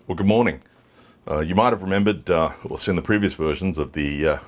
Well, good morning. You might have remembered, or seen the previous versions of the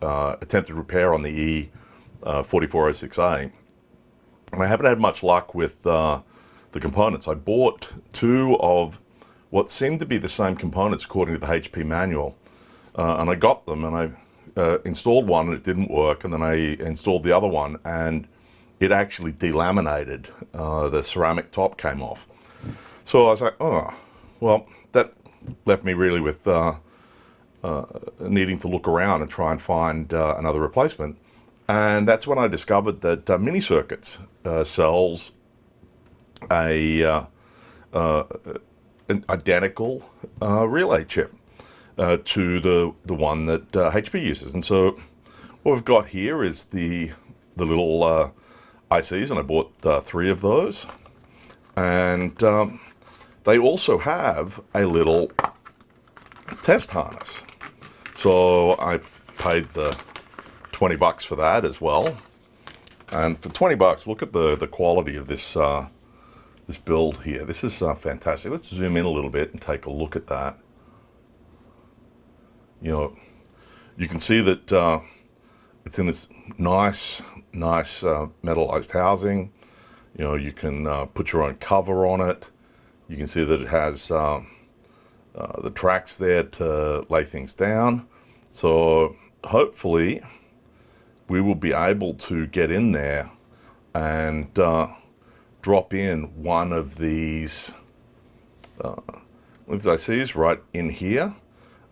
attempted repair on the E4406A. And I haven't had much luck with the components. I bought two of what seemed to be the same components according to the HP manual. And I got them and I installed one and it didn't work. And then I installed the other one and it actually delaminated. The ceramic top came off. So I was like, oh, well, that left me really with needing to look around and try and find another replacement. And that's when I discovered that Mini Circuits sells an identical relay chip to the one that HP uses. And so what we've got here is the little ICs, and I bought three of those. And they also have a little test harness. So I paid the 20 bucks for that as well. And for 20 bucks, look at the quality of this this build here. This is fantastic. Let's zoom in a little bit and take a look at that. You know, you can see that it's in this nice metallized housing. You know, you can put your own cover on it. You can see that it has the tracks there to lay things down. So hopefully we will be able to get in there and drop in one of these ICs right in here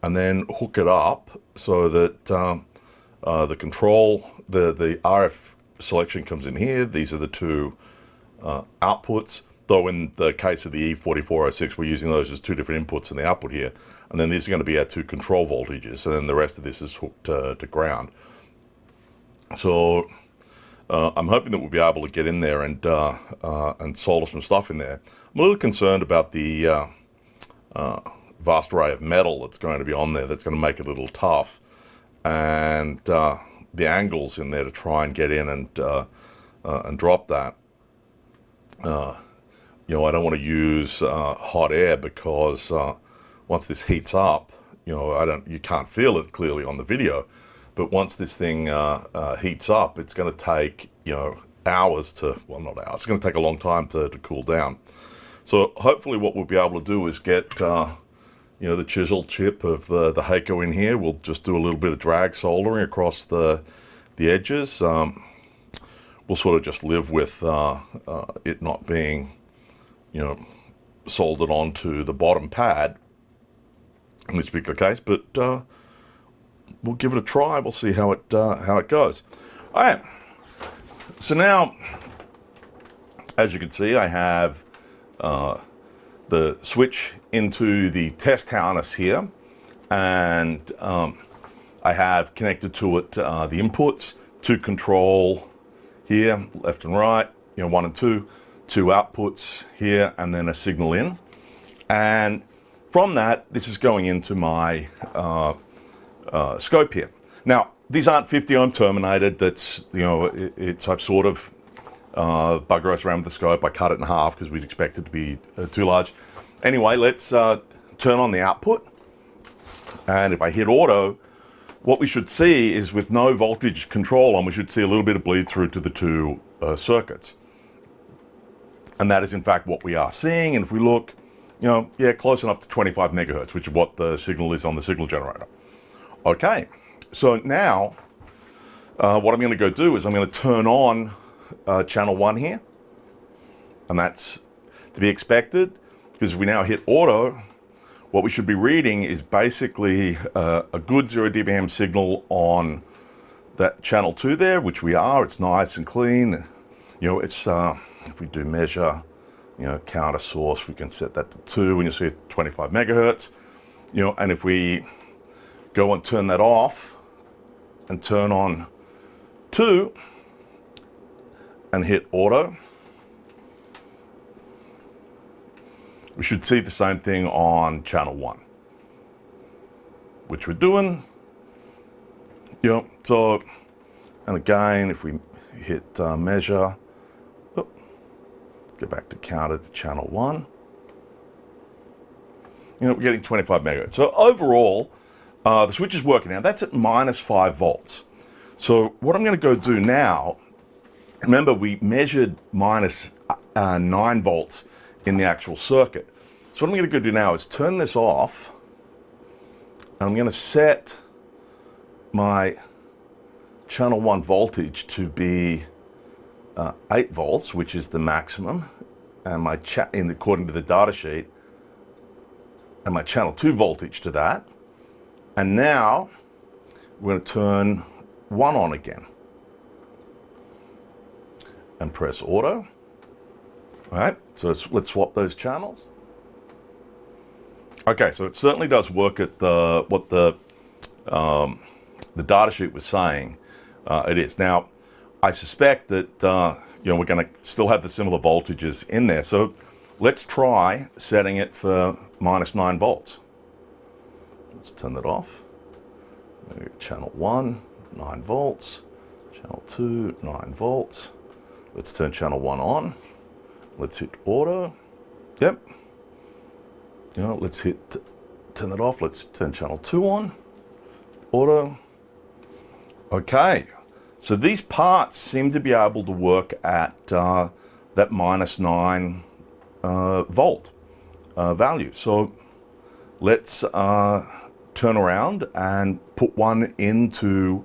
and then hook it up so that the control, the RF selection comes in here. These are the two outputs. Though in the case of the E4406, we're using those as two different inputs in the output here. And then these are going to be our two control voltages. And then the rest of this is hooked to ground. So I'm hoping that we'll be able to get in there and solder some stuff in there. I'm a little concerned about the vast array of metal that's going to be on there. That's going to make it a little tough. And the angles in there to try and get in and drop that. You know, I don't want to use hot air because once this heats up, you know, you can't feel it clearly on the video, but once this thing heats up, it's going to take, you know, hours to, well, not hours, it's going to take a long time to cool down. So hopefully what we'll be able to do is get, you know, the chisel chip of the Heiko in here. We'll just do a little bit of drag soldering across the edges. We'll sort of just live with it not being, you know, soldered onto the bottom pad in this particular case, but we'll give it a try. We'll see how it goes. All right. So now, as you can see, I have the switch into the test harness here, and I have connected to it the inputs to control here, left and right, you know, 1 and 2, two outputs here, and then a signal in. And from that, this is going into my scope here. Now, these aren't 50 ohm terminated. That's, you know, I've sort of buggered around with the scope. I cut it in half because we'd expect it to be too large. Anyway, let's turn on the output. And if I hit auto, what we should see is with no voltage control on, we should see a little bit of bleed through to the two circuits. And that is in fact what we are seeing. And if we look, you know, yeah, close enough to 25 megahertz, which is what the signal is on the signal generator. Okay, so now what I'm going to go do is I'm going to turn on channel 1 here. And that's to be expected because we now hit auto. What we should be reading is basically a good 0 dBm signal on that channel 2 there, which we are. It's nice and clean. You know, it's if we do measure, you know, counter source, we can set that to 2 and you'll see 25 megahertz. You know, and if we go and turn that off and turn on 2 and hit auto, we should see the same thing on channel 1, which we're doing. You know, so, and again, if we hit measure, go back to counter to channel 1. we're getting 25 megahertz. So overall, the switch is working now. That's at minus 5 volts. So what I'm going to go do now, remember we measured minus 9 volts in the actual circuit. So what I'm going to go do now is turn this off, and I'm going to set my channel 1 voltage to be 8 volts, which is the maximum, and my according to the data sheet, and my channel 2 voltage to that. And now we're going to turn 1 on again and press auto. All right, so let's swap those channels. Okay, so it certainly does work at what the data sheet was saying it is. Now, I suspect that we're going to still have the similar voltages in there. So let's try setting it for minus 9 volts. Let's turn that off. Channel 1, 9 volts. Channel 2, 9 volts. Let's turn channel 1 on. Let's hit auto. Yep. Let's turn that off. Let's turn channel 2 on. Auto. Okay. So these parts seem to be able to work at that minus 9 volt value. So let's turn around and put one into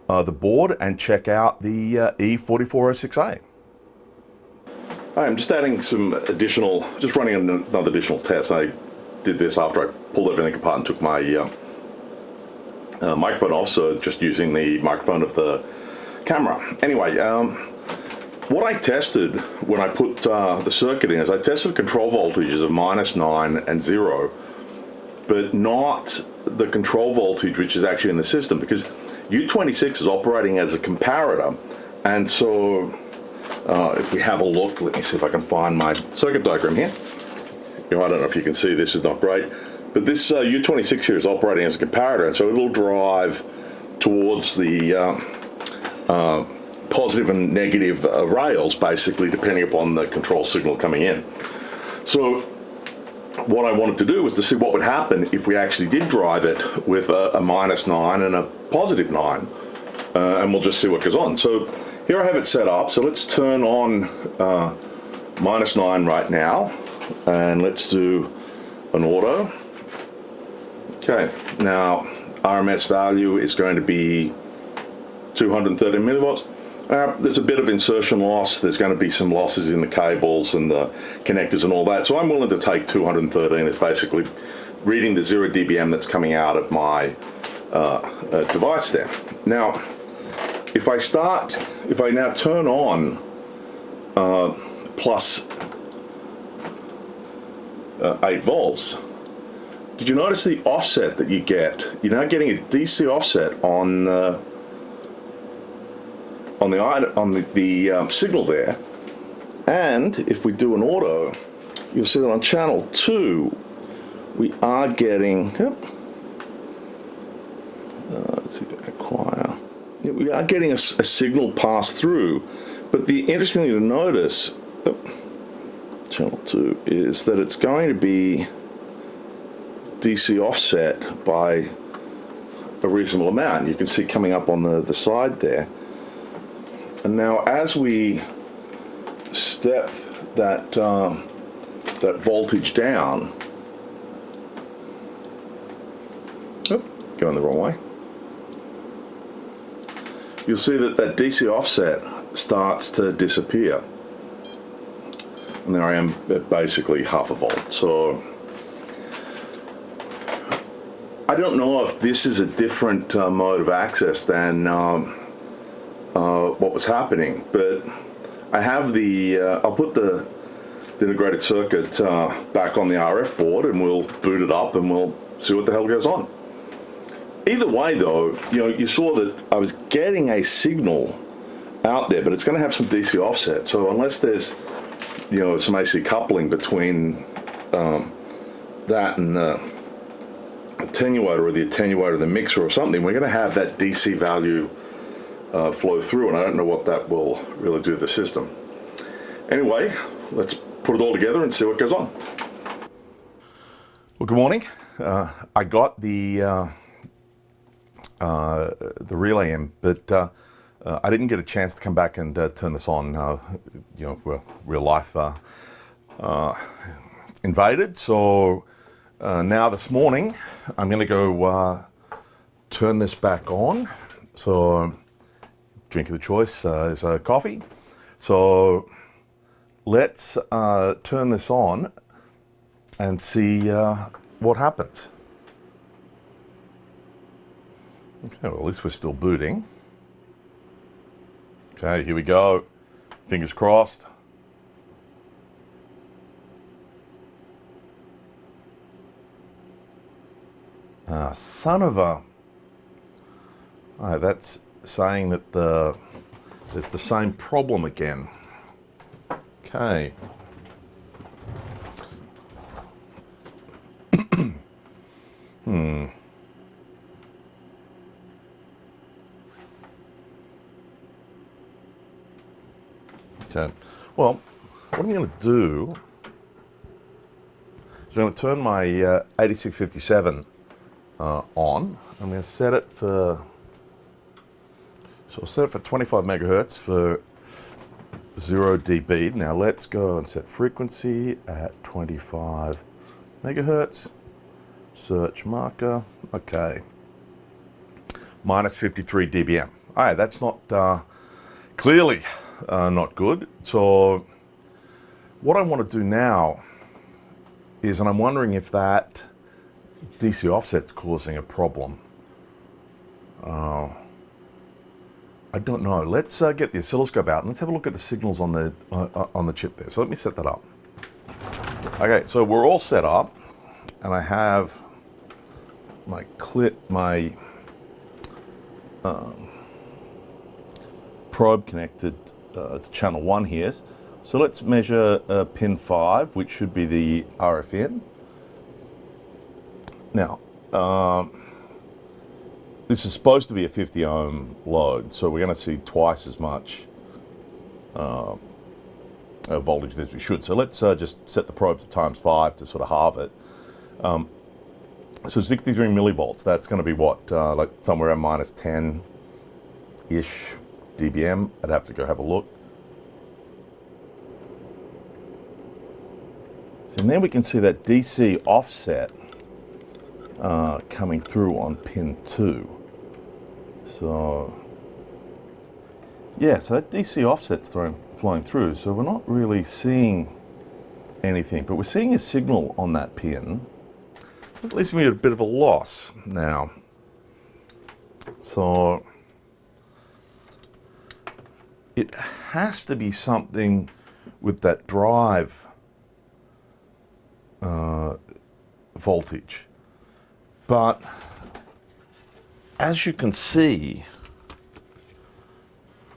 the board and check out the E4406A. I'm just adding some additional, just running another additional test. I did this after I pulled everything apart and took my microphone off, so just using the microphone of the camera. Anyway, what I tested when I put the circuit in is I tested control voltages of minus 9 and 0, but not the control voltage which is actually in the system, because U26 is operating as a comparator. And so if we have a look, let me see if I can find my circuit diagram here. I don't know if you can see, this is not great, but this U26 here is operating as a comparator, and so it'll drive towards the positive and negative rails, basically, depending upon the control signal coming in. So what I wanted to do was to see what would happen if we actually did drive it with a minus 9 and a positive 9, and we'll just see what goes on. So here I have it set up, so let's turn on minus 9 right now, and let's do an auto. Okay, now RMS value is going to be 213 millivolts. There's a bit of insertion loss. There's going to be some losses in the cables and the connectors and all that. So I'm willing to take 213. It's basically reading the 0 dBm that's coming out of my device there. Now, if I now turn on plus 8 volts, did you notice the offset that you get? You're now getting a DC offset on the signal there. And if we do an auto, you'll see that on channel 2 we are getting, let's see, acquire, we are getting a signal pass through. But the interesting thing to notice, channel 2, is that it's going to be DC offset by a reasonable amount. You can see coming up on the side there. And now as we step that voltage down, going the wrong way, you'll see that DC offset starts to disappear. And there I am at basically half a volt. So I don't know if this is a different mode of access than what was happening, but I have I'll put the integrated circuit back on the RF board, and we'll boot it up and we'll see what the hell goes on. Either way though, you saw that I was getting a signal out there, but it's going to have some DC offset. So unless there's some AC coupling between that and the attenuator, or the attenuator of the mixer or something, we're going to have that DC value flow through, and I don't know what that will really do to the system. Anyway, let's put it all together and see what goes on. Well, good morning. I got the relay in, but I didn't get a chance to come back and turn this on. Well, real life invaded. So now this morning, I'm going to go turn this back on. So drink of the choice is coffee. So let's turn this on and see what happens. Okay, well, at least we're still booting. Okay, here we go. Fingers crossed. Son of a... Oh, that's saying that there's the same problem again. Okay. Okay. Well, what I'm going to do is I'm going to turn my 8657 on. I'm going to set it for, so I'll set it for 25 megahertz for 0 dB. Now let's go and set frequency at 25 megahertz. Search marker. Okay. Minus 53 dBm. All right, that's not clearly not good. So what I want to do now is, and I'm wondering if that DC offset's causing a problem. I don't know. Let's get the oscilloscope out and let's have a look at the signals on the chip there. So let me set that up. Okay, so we're all set up, and I have my probe connected to channel 1 here. So let's measure pin 5, which should be the RF in. Now, this is supposed to be a 50 ohm load, so we're going to see twice as much voltage as we should. So let's just set the probe to times 5 to sort of halve it. So 63 millivolts, that's going to be what, like somewhere around minus 10-ish dBm. I'd have to go have a look. So then we can see that DC offset coming through on pin 2. So yeah, so that DC offset's flowing through. So we're not really seeing anything, but we're seeing a signal on that pin. At least we had a bit of a loss now. So it has to be something with that drive voltage. But as you can see,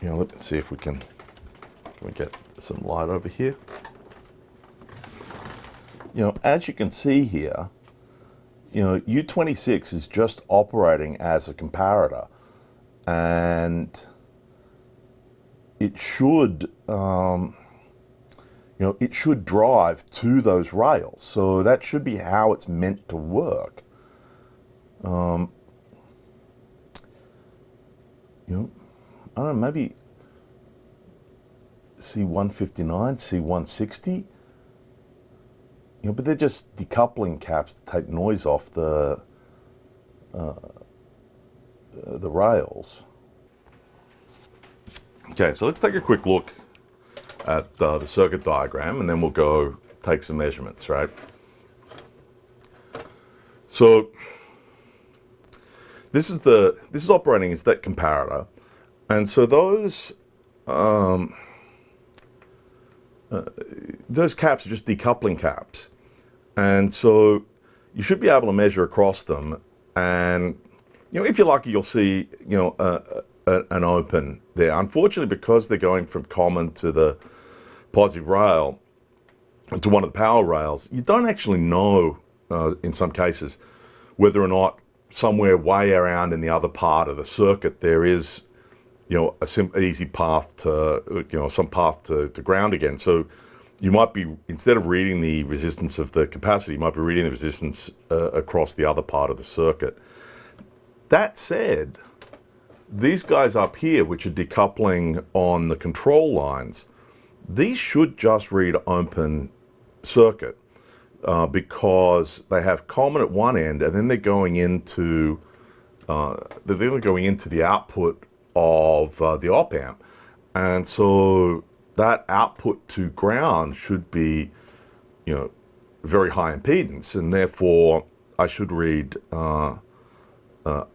let's see if we can we get some light over here? As you can see here, U26 is just operating as a comparator, and it should, it should drive to those rails. So that should be how it's meant to work. I don't know, maybe C159, C160. But they're just decoupling caps to take noise off the rails. Okay, so let's take a quick look at the circuit diagram, and then we'll go take some measurements, right? So this is operating as that comparator, and so those caps are just decoupling caps. And so you should be able to measure across them, and if you're lucky, you'll see an open there. Unfortunately, because they're going from common to the positive rail to one of the power rails, you don't actually know in some cases whether or not somewhere way around in the other part of the circuit there is a easy path to some path to ground again. So you might be, instead of reading the resistance of the capacitor, you might be reading the resistance across the other part of the circuit. That said, these guys up here, which are decoupling on the control lines, these should just read open circuit because they have common at one end, and then they're going into the output of the op amp, and so that output to ground should be, very high impedance, and therefore I should read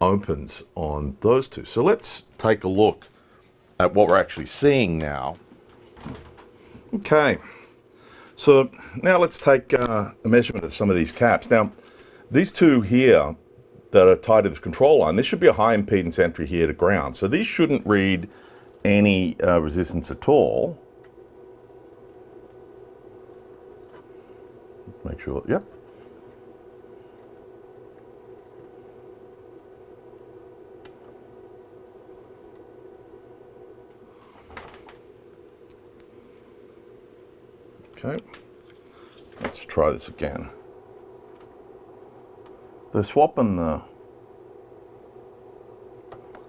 opens on those two. So let's take a look at what we're actually seeing now. Okay, so now let's take a measurement of some of these caps. Now, these two here that are tied to this control line, this should be a high impedance entry here to ground. So these shouldn't read any resistance at all. Make sure, yep. Okay, let's try this again. They're swapping the,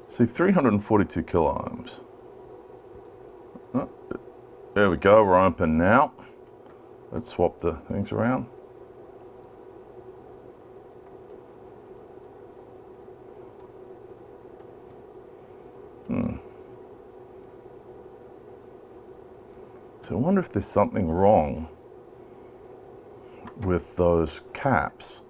see, 342 kilo ohms. Oh, there we go, we're open now. Let's swap the things around. So I wonder if there's something wrong with those caps.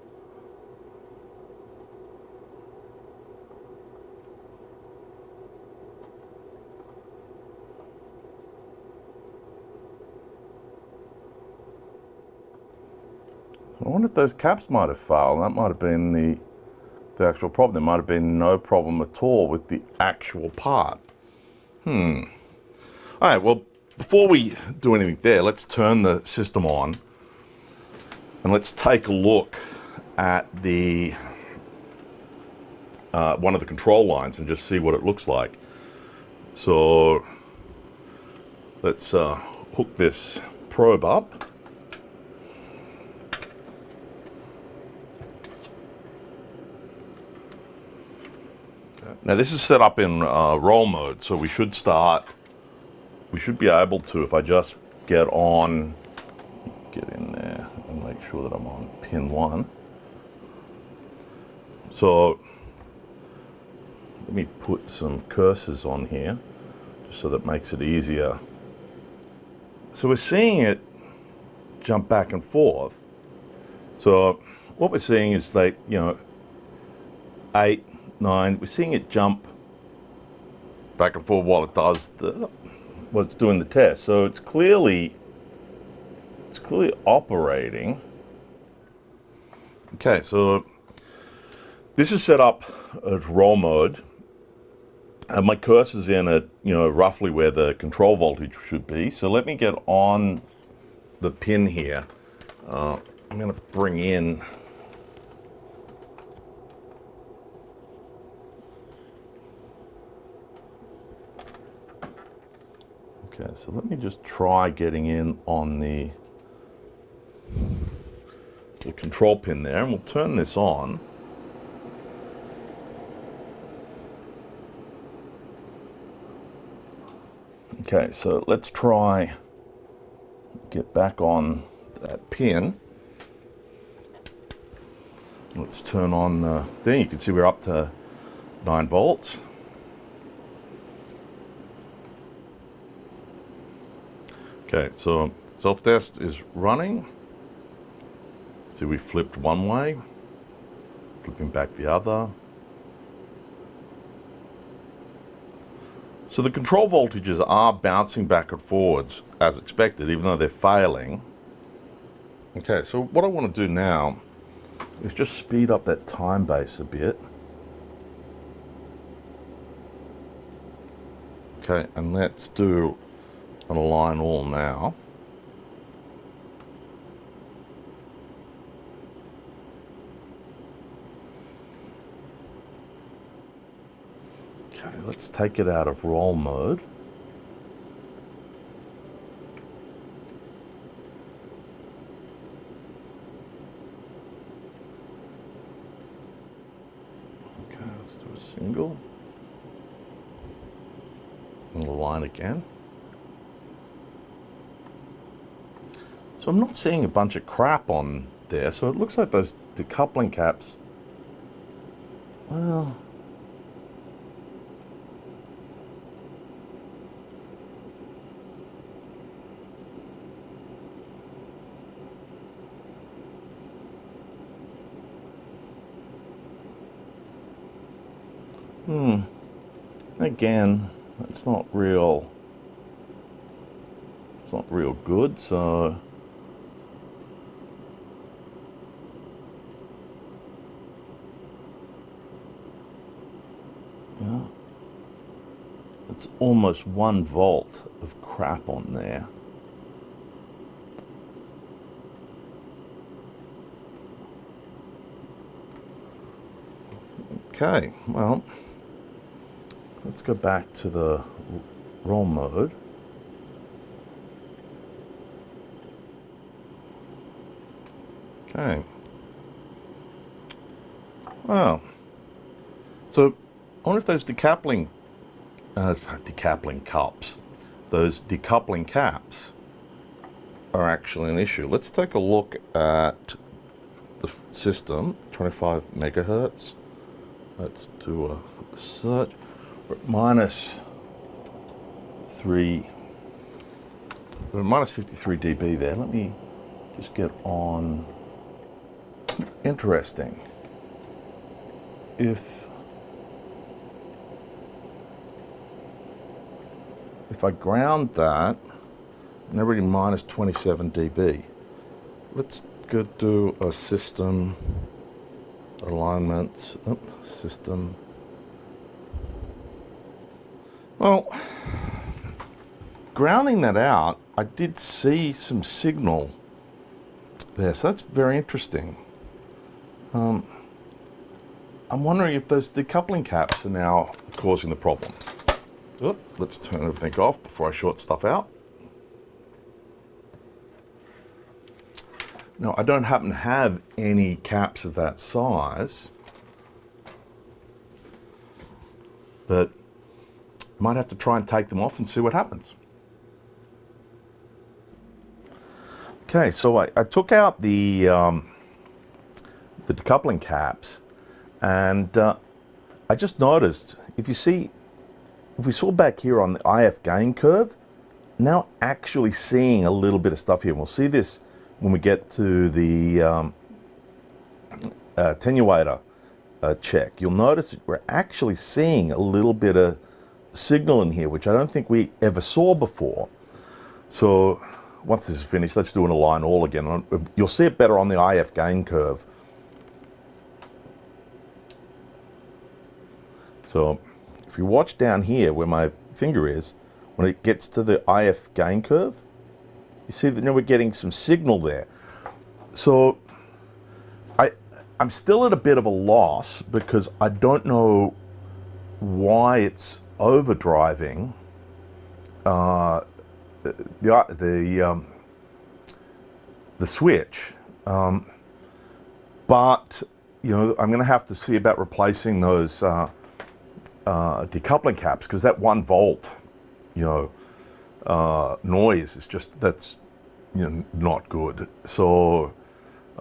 I wonder if those caps might have failed. That might have been the actual problem. There might have been no problem at all with the actual part. All right, well, before we do anything there, let's turn the system on and let's take a look at the one of the control lines and just see what it looks like. So let's hook this probe up. Now this is set up in roll mode, so we should be able to, if I just get in there and make sure that I'm on pin 1. So let me put some cursors on here, just so that makes it easier. So we're seeing it jump back and forth. So what we're seeing is that, 8, 9, we're seeing it jump back and forth while it does what it's doing the test. So it's clearly operating. Okay, so this is set up as roll mode. And my cursor's in at, roughly where the control voltage should be. So let me get on the pin here. I'm going to bring in okay, so let me just try getting in on the control pin there, and we'll turn this on. Okay, so let's try get back on that pin. Let's turn on the thing. You can see we're up to 9 volts. Okay, so self-test is running. See, we flipped one way, flipping back the other. So the control voltages are bouncing back and forwards as expected, even though they're failing. Okay, so what I want to do now is just speed up that time base a bit. Okay, and let's do an align all now. Okay, let's take it out of roll mode. single. And the line again. So I'm not seeing a bunch of crap on there, so it looks like those decoupling caps, well, again, it's not real good, so yeah, it's almost 1 volt of crap on there. Okay, well, let's go back to the roll mode. Okay. Wow. So, I wonder if those decoupling cups, those decoupling caps, are actually an issue. Let's take a look at the system, 25 megahertz. Let's do a search. We're at minus 53 dB there. Let me just get on. Interesting. If I ground that, and everything minus 27 dB. Let's go do a system alignment. System. Well, grounding that out, I did see some signal there, so that's very interesting. I'm wondering if those decoupling caps are now causing the problem. Let's turn everything off before I short stuff out. Now, I don't happen to have any caps of that size, but might have to try and take them off and see what happens. Okay, so I took out the decoupling caps, and I just noticed, if we saw back here on the IF gain curve, now actually seeing a little bit of stuff here. And we'll see this when we get to the attenuator check. You'll notice that we're actually seeing a little bit of signal in here, which I don't think we ever saw before. So once this is finished, let's do an align all again. You'll see it better on the IF gain curve. So if you watch down here where my finger is, when it gets to the IF gain curve, you see that now we're getting some signal there. So I'm still at a bit of a loss because I don't know why it's overdriving the switch. But you know, I'm going to have to see about replacing those decoupling caps, because that 1 volt, you know, noise is just, that's, you know, not good. So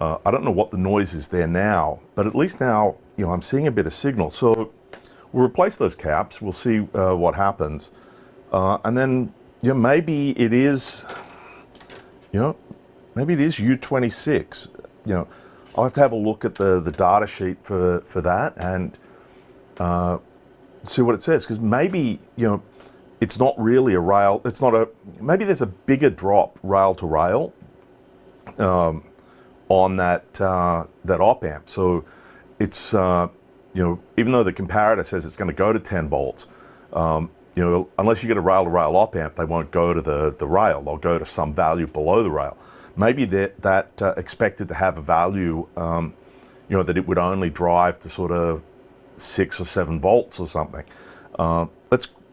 I don't know what the noise is there now, but at least now, you know, I'm seeing a bit of signal. So we'll replace those caps. We'll see what happens, and then, you know, maybe it is, you know, maybe it is U26. You know, I'll have to have a look at the data sheet for that and see what it says, because maybe, you know, it's not really a rail, it's not a, maybe there's a bigger drop rail to rail on that that op amp. So it's you know, even though the comparator says it's going to go to 10 volts, you know, unless you get a rail to rail op amp, they won't go to the rail. They'll go to some value below the rail. Maybe that expected to have a value, you know, that it would only drive to sort of 6 or 7 volts or something.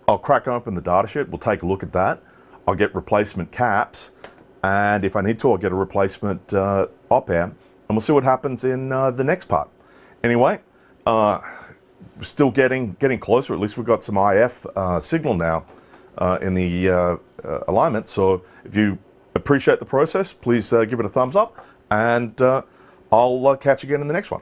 I'll crack open the data sheet. We'll take a look at that. I'll get replacement caps, and if I need to, I'll get a replacement op amp, and we'll see what happens in the next part. Anyway, still getting closer. At least we've got some IF signal now in the alignment. So if you appreciate the process, please give it a thumbs up, and I'll catch you again in the next one.